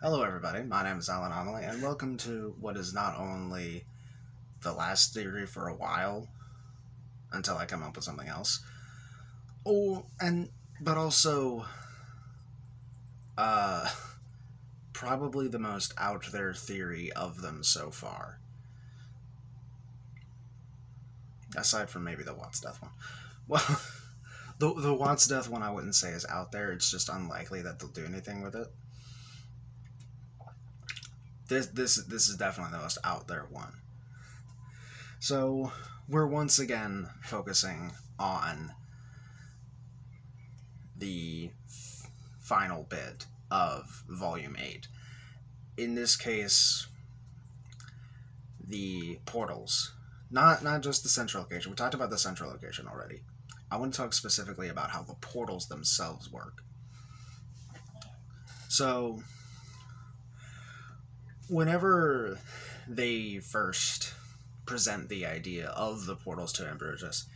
Hello, everybody. My name is Alan Amelie, and welcome to what is not only the last theory for a while until I come up with something else, but also, uh, probably the most out there theory of them so far, aside from maybe the Watts Death one. Well, the Watts Death one I wouldn't say is out there. It's just unlikely that they'll do anything with it. This is definitely the most out there one. So we're once again focusing on the final bit of Volume 8. In this case, the portals. Not just the central location. We talked about the central location already. I want to talk specifically about how the portals themselves work. So, whenever they first present the idea of the portals to Ambrosius,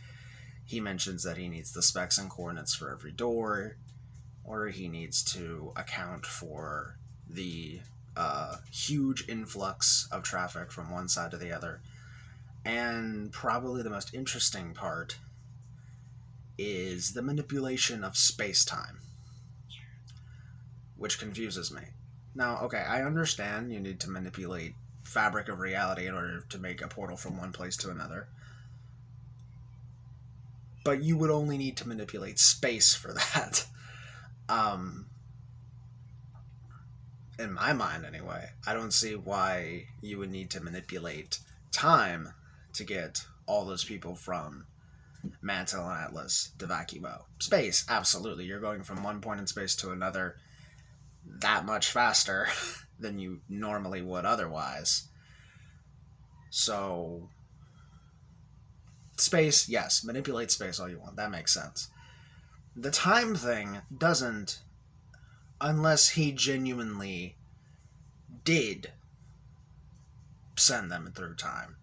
he mentions that he needs the specs and coordinates for every door, or he needs to account for the huge influx of traffic from one side to the other. And probably the most interesting part is the manipulation of space-time, which confuses me. Now, okay, I understand you need to manipulate fabric of reality in order to make a portal from one place to another, but you would only need to manipulate space for that. In my mind, anyway, I don't see why you would need to manipulate time to get all those people from Mantle and Atlas to Vacuo. Space, absolutely. You're going from one point in space to another that much faster than you normally would otherwise. So, space, yes, manipulate space all you want. That makes sense. The time thing doesn't, unless he genuinely did send them through time,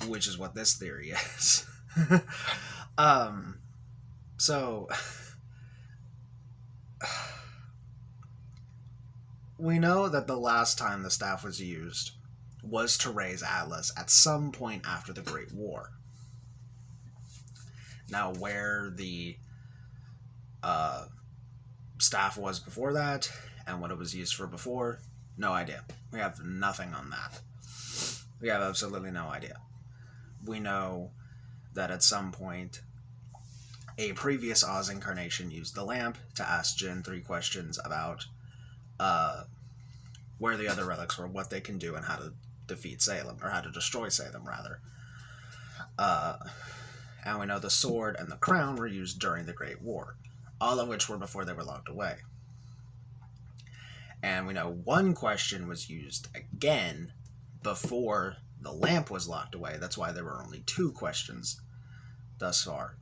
which is what this theory is. So we know that the last time the staff was used was to raise Atlas at some point after the Great War. Now, where the staff was before that and what it was used for before, no idea. We have nothing on that. We have absolutely no idea. We know that at some point a previous Oz incarnation used the lamp to ask Jin 3 questions about where the other relics were, what they can do, and how to defeat Salem, or how to destroy Salem, rather. And we know the sword and the crown were used during the Great War, all of which were before they were locked away. And we know one question was used again before the lamp was locked away. That's why there were only 2 questions thus far.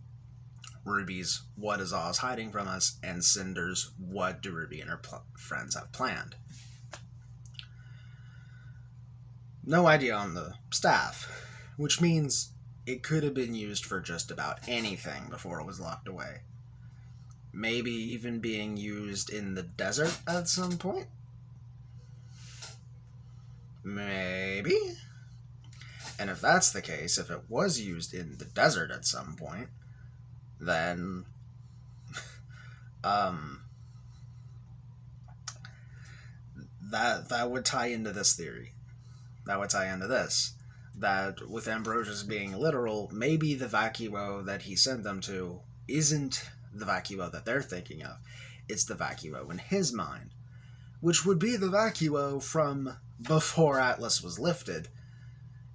Ruby's, what is Oz hiding from us? And Cinder's, what do Ruby and her friends have planned? No idea on the staff, which means it could have been used for just about anything before it was locked away. Maybe even being used in the desert at some point? Maybe? And if that's the case, if it was used in the desert at some point, then that would tie into this theory. That would tie into this. That with Ambrosius being literal, maybe the Vacuo that he sent them to isn't the Vacuo that they're thinking of. It's the Vacuo in his mind, which would be the Vacuo from before Atlas was lifted,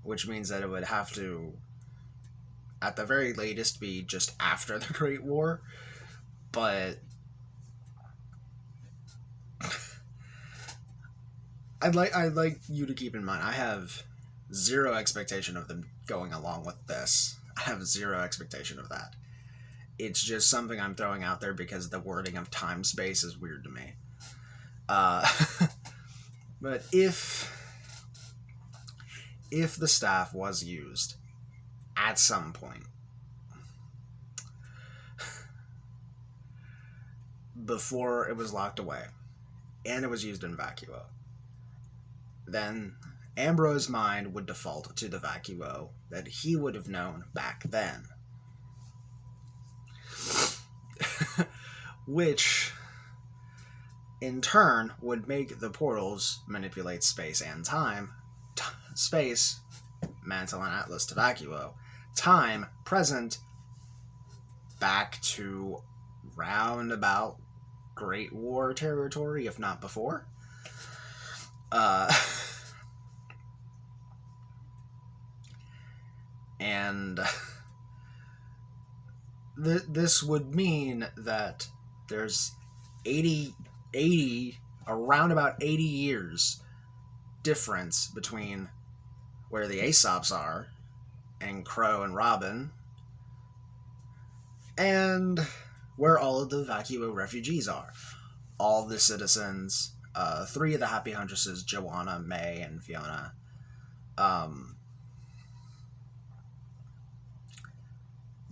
which means that it would have to, at the very latest, be just after the Great War. But I'd like you to keep in mind, I have zero expectation of them going along with this. I have zero expectation of that. It's just something I'm throwing out there because the wording of time-space is weird to me. But if the staff was used at some point before it was locked away, and it was used in Vacuo, then Ambrose's mind would default to the Vacuo that he would have known back then. Which, in turn, would make the portals manipulate space and time. Space, Mantle and Atlas to Vacuo. Time, present, back to roundabout Great War territory, if not before. And this would mean that there's 80, around about 80 years difference between where the Aesops are and Crow and Robin and where all of the Vacuo refugees are. All the citizens, 3 of the Happy Huntresses, Joanna, May, and Fiona, the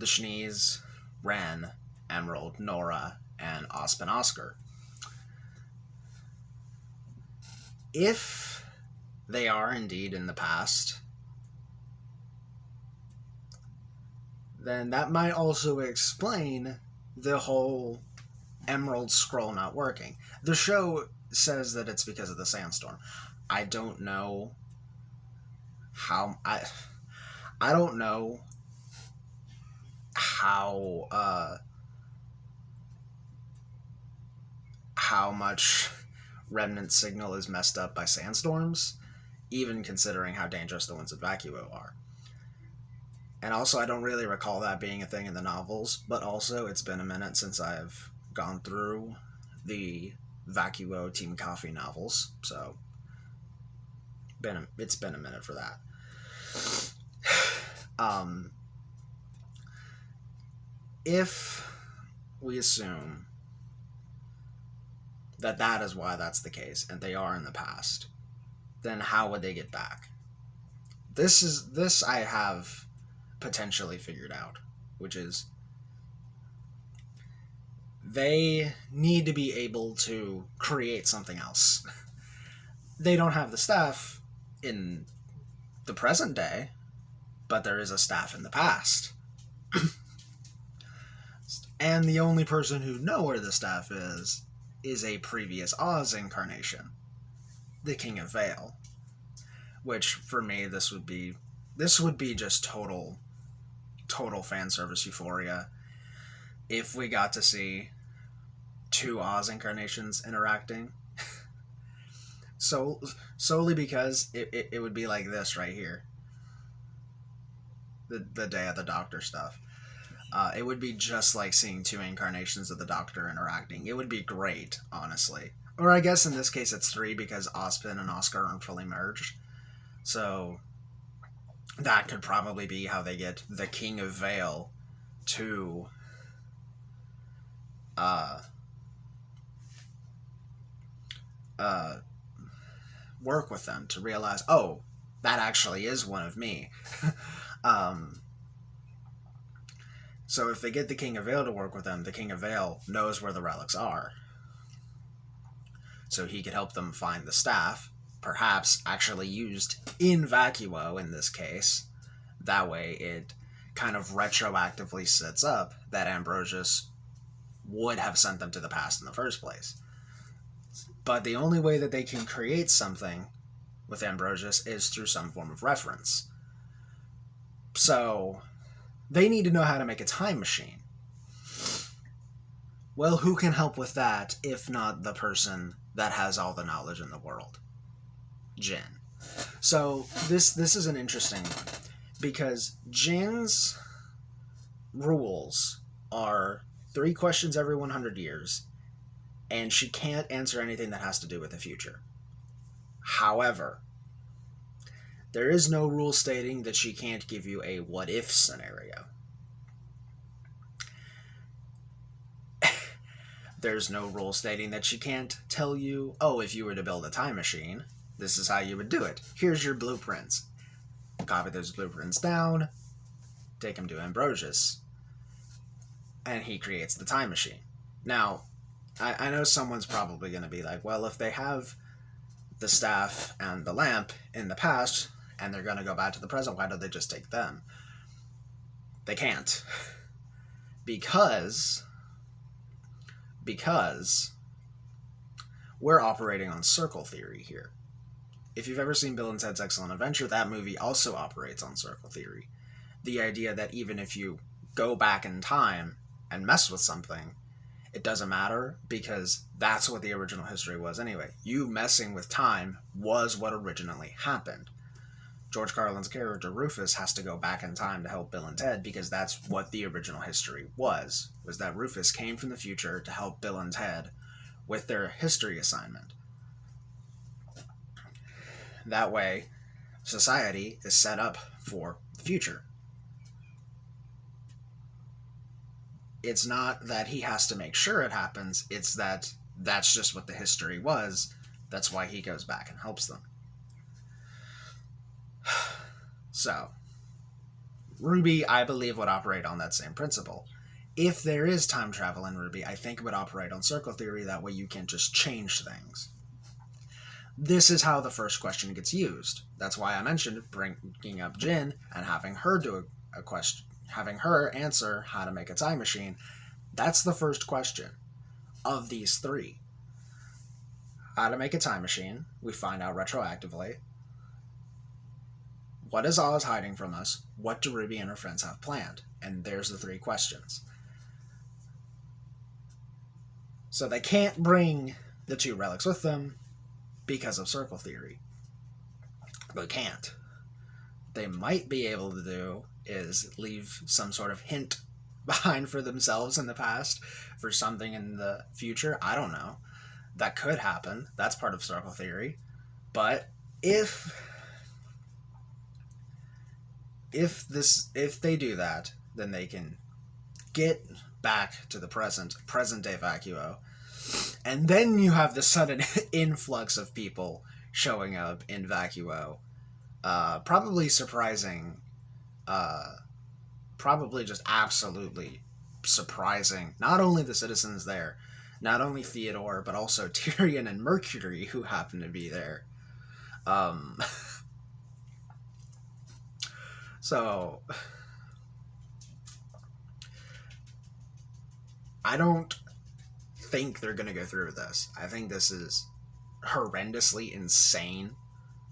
Shnees, Ren, Emerald, Nora, and Osp and Oscar. If they are indeed in the past, then that might also explain the whole Emerald Scroll not working. The show says that it's because of the sandstorm. I don't know how... I don't know how much Remnant signal is messed up by sandstorms, even considering how dangerous the ones at Vacuo are. And also, I don't really recall that being a thing in the novels, but also it's been a minute since I've gone through the Vacuo Team Coffee novels, so it's been a minute for that. If we assume that that is why that's the case, and they are in the past, then how would they get back? This I have potentially figured out, which is they need to be able to create something else. They don't have the staff in the present day, but there is a staff in the past. And the only person who knows where the staff is a previous Oz incarnation, the King of Vale. Which, for me, this would be just total fan service euphoria if we got to see 2 Oz incarnations interacting. Solely because it would be like this right here. The Day of the Doctor stuff. It would be just like seeing 2 incarnations of the Doctor interacting. It would be great, honestly. Or I guess in this case it's 3 because Ozpin and Oscar aren't fully merged. So that could probably be how they get the King of Vale to work with them to realize, oh, that actually is one of me. So if they get the King of Vale to work with them, the King of Vale knows where the relics are. So he could help them find the staff, perhaps actually used in Vacuo in this case. That way it kind of retroactively sets up that Ambrosius would have sent them to the past in the first place. But the only way that they can create something with Ambrosius is through some form of reference. So they need to know how to make a time machine. Well, who can help with that if not the person that has all the knowledge in the world? Jin. So this is an interesting one, because Jin's rules are 3 questions every 100 years, and she can't answer anything that has to do with the future. However, there is no rule stating that she can't give you a what-if scenario. There's no rule stating that she can't tell you, oh, if you were to build a time machine, this is how you would do it. Here's your blueprints. Copy those blueprints down, take them to Ambrosius, and he creates the time machine. Now, I know someone's probably going to be like, well, if they have the staff and the lamp in the past and they're going to go back to the present, why don't they just take them? They can't. Because we're operating on circle theory here. If you've ever seen Bill and Ted's Excellent Adventure, that movie also operates on circle theory. The idea that even if you go back in time and mess with something, it doesn't matter because that's what the original history was anyway. You messing with time was what originally happened. George Carlin's character Rufus has to go back in time to help Bill and Ted because that's what the original history was that Rufus came from the future to help Bill and Ted with their history assignment. That way, society is set up for the future. It's not that he has to make sure it happens, it's that that's just what the history was. That's why he goes back and helps them. So, RWBY, I believe, would operate on that same principle. If there is time travel in RWBY, I think it would operate on circle theory, that way you can just change things. This is how the first question gets used. That's why I mentioned bringing up Jin and having her do a question, having her answer how to make a time machine. That's the first question of these three. How to make a time machine, we find out retroactively. What is Oz hiding from us? What do RWBY and her friends have planned? And there's the three questions. So they can't bring the two relics with them because of circle theory. They can't. They might be able to do is leave some sort of hint behind for themselves in the past for something in the future. I don't know. That could happen. That's part of circle theory. But if they do that, then they can get back to the present day Vacuo, and then you have the sudden influx of people showing up in Vacuo, probably surprising, probably just absolutely surprising, not only the citizens there, not only Theodore, but also Tyrion and Mercury, who happen to be there. So, I don't think they're going to go through with this. I think this is horrendously insane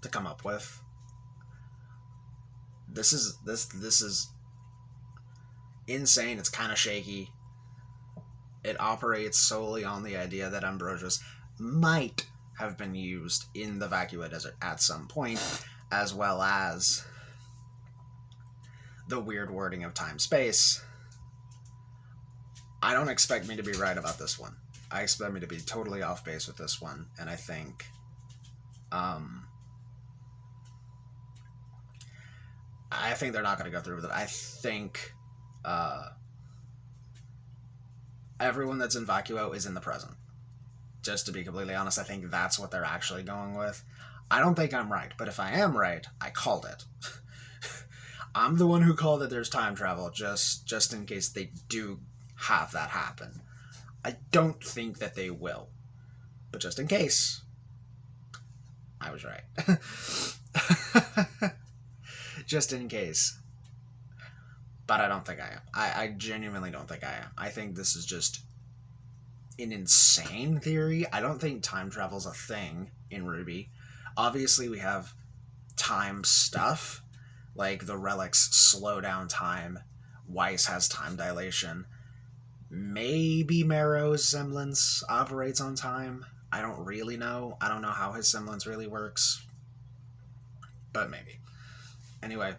to come up with. This is insane. It's kind of shaky. It operates solely on the idea that Ambrosius might have been used in the Vacuo Desert at some point, as well as the weird wording of time-space. I don't expect me to be right about this one. I expect me to be totally off base with this one, and I think they're not going to go through with it. I think everyone that's in Vacuo is in the present. Just to be completely honest, I think that's what they're actually going with. I don't think I'm right, but if I am right, I called it. I'm the one who called that there's time travel, just in case they do have that happen. I don't think that they will, but just in case, I was right. Just in case. But I don't think I am. I genuinely don't think I am. I think this is just an insane theory. I don't think time travel's a thing in RWBY. Obviously, we have time stuff, like the relics slow down time. Weiss has time dilation. Maybe Marrow's semblance operates on time. I don't really know. I don't know how his semblance really works. But maybe. Anyway,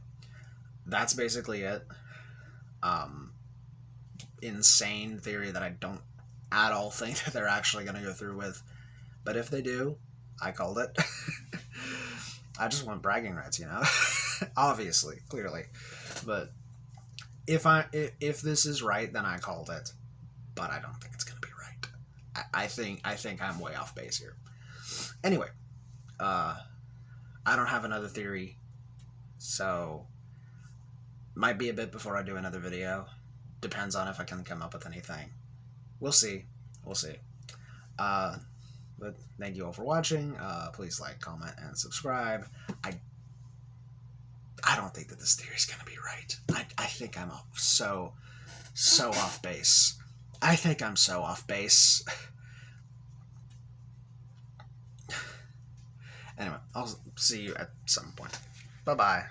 that's basically it. Insane theory that I don't at all think that they're actually going to go through with. But if they do, I called it. I just want bragging rights, you know? Obviously, clearly. But if this is right, then I called it. But I don't think it's going to be right. I think I'm way off base here. Anyway, I don't have another theory, so might be a bit before I do another video. Depends on if I can come up with anything. We'll see. But thank you all for watching. Please like, comment, and subscribe. I don't think that this theory is going to be right. I think I'm so off base. I think I'm so off base. Anyway, I'll see you at some point. Bye-bye.